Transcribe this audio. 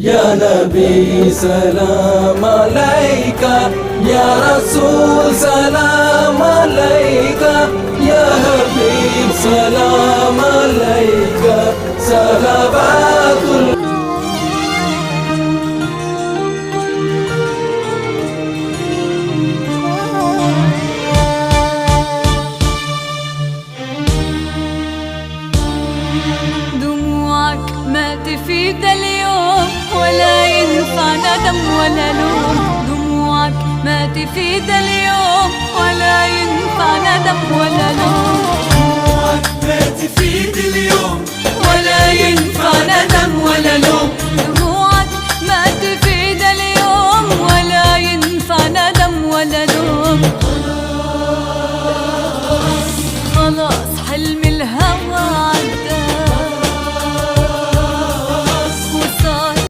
يا نبي سلام عليك، يا رسول سلام عليك، يا حبيب سلام عليك، صلوات دموعك ما تفيد اليوم، ولا ينفع ندم ولا لوم. دموعك ما تفيد اليوم، ولا ينفع ندم ولا لوم. دموعك ما تفيد اليوم، ولا ينفع ندم ولا لوم.